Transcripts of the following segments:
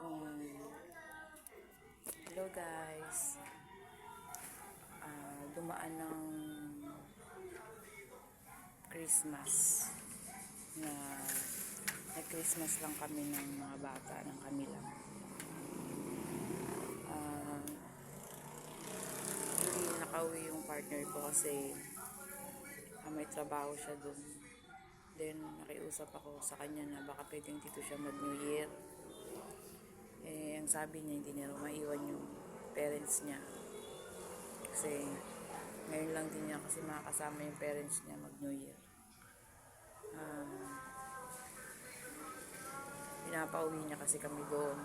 Hello guys, dumaan ng Christmas na nag-Christmas lang kami ng mga bata, ng kami lang. Hindi nakauwi yung partner ko kasi may trabaho siya dun. Then nakiusap ako sa kanya na baka pwedeng dito siya mag-New Year. Ang sabi niya hindi niya maiwan yung parents niya. Kasi ngayon lang din niya kasi makakasama yung parents niya mag-New Year. Pinapauwi niya kasi kami doon.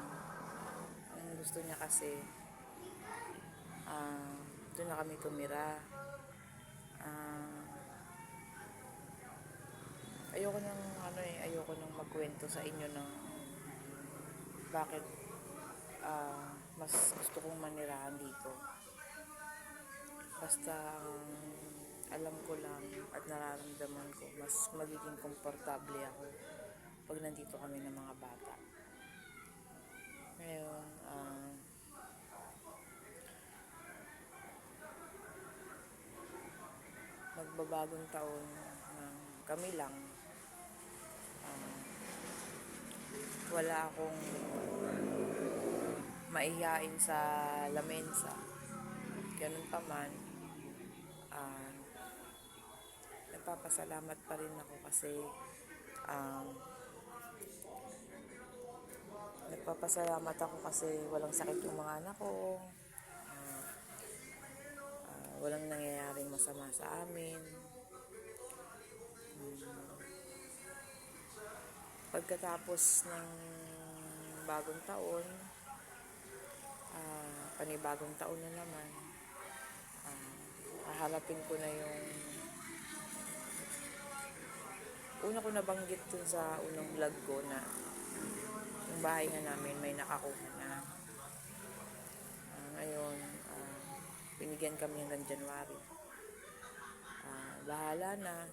Ang gusto niya kasi doon na kami tumira. Ayoko nang magkwento sa inyo ng bakit mas gusto kong manirahan dito. Basta alam ko lang at nararamdaman ko mas magiging komportable ako pag nandito kami ng mga bata. Ngayon, magbabagong taon kami lang. Wala akong maihain sa lamesa. Ganun pa man, nagpapasalamat pa rin ako kasi walang sakit yung mga anak ko. Walang nangyayaring masama sa amin. Pagkatapos ng bagong taon, panibagong taon na naman, haharapin ko na yung una ko nabanggit dun sa unang vlog ko na yung bahay nga namin may nakakuha na. Ngayon, binigyan kami hanggang January. Bahala na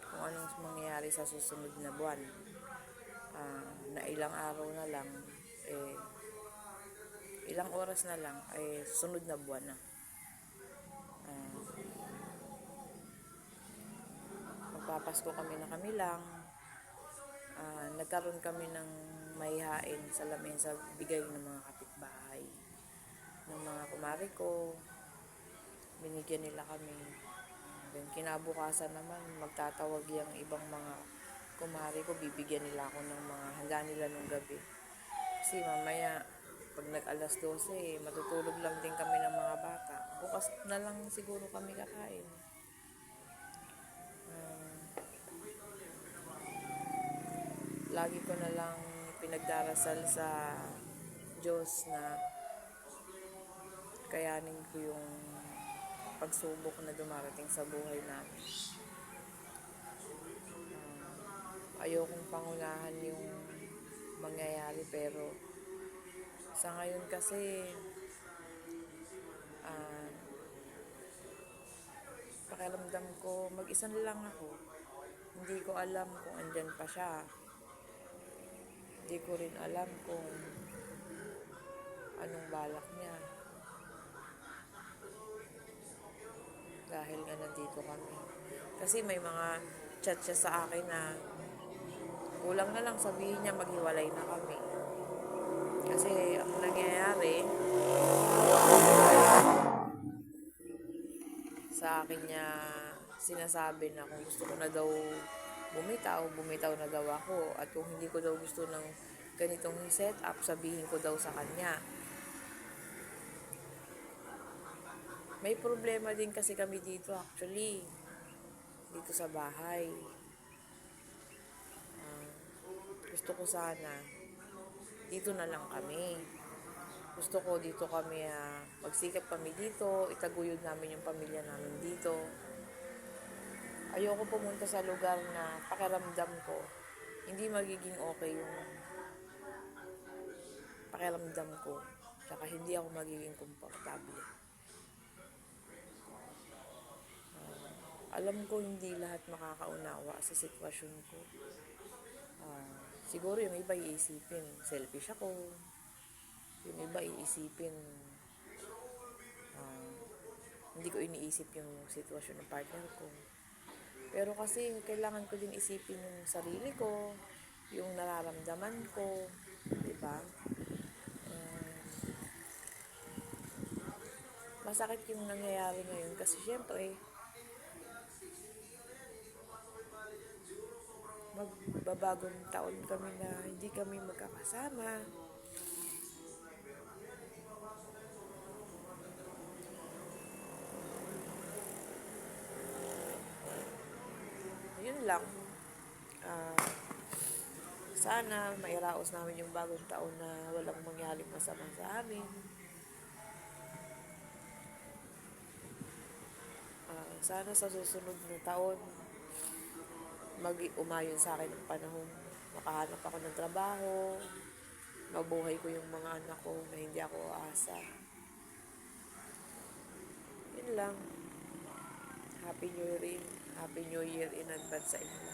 kung anong mangyayari sa susunod na buwan. Na ilang araw na lang, ilang oras na lang, susunod na buwan na. Magpapasko kami na kami lang. Nagkaroon kami ng maihain sa lamesa bigay ng mga kapitbahay, ng mga kumari ko. Binigyan nila kami. Then kinabukasan naman magtatawag yung ibang mga kumari ko, bibigyan nila ako ng mga handa nila nung gabi. Kasi mamaya pag nag-alas 12, matutulog lang din kami ng mga bata. Bukas na lang siguro kami kakain. Lagi ko na lang pinagdarasal sa Diyos na kayanin ko yung pagsubok na dumarating sa buhay namin. Ayokong pangunahan yung mangyayari pero sa ngayon kasi pakiramdam ko mag-isa lang ako. Hindi ko alam kung andyan pa siya. Hindi ko rin alam kung anong balak niya. Dahil nga nandito kami. Kasi may mga chat siya sa akin na kulang na lang sabihin niya maghiwalay na kami. Kasi ang nangyayari sa akin niya sinasabi na kung gusto ko na daw bumitaw na daw ako. At kung hindi ko daw gusto ng ganitong setup, sabihin ko daw sa kanya. May problema din kasi kami dito actually. Dito sa bahay. Gusto ko sana dito na lang kami. Gusto ko dito kami magsikap kami dito, itaguyod namin yung pamilya namin dito. Ayoko pumunta sa lugar na pakiramdam ko hindi magiging okay yung pakiramdam ko. Tsaka hindi ako magiging komportable. Alam ko hindi lahat makakaunawa sa sitwasyon ko. Siguro yung iba iisipin, selfish ako. Yung iba iisipin, ah, hindi ko iniisip yung sitwasyon ng partner ko. Pero kasi kailangan ko din isipin yung sarili ko, yung nararamdaman ko, di ba? Masakit yung nangyayari ngayon kasi syempre, magbabagong taon kami na hindi kami magkakasama. Yun lang. Ah, sana mairaos namin yung bagong taon na walang mangyaring masama sa amin. Sana sa susunod na taon, umayon sa akin ang panahon. Makahanap ako ng trabaho, mabuhay ko yung mga anak ko na hindi ako aasa. Yun lang. Happy New Year in advance sa inyo.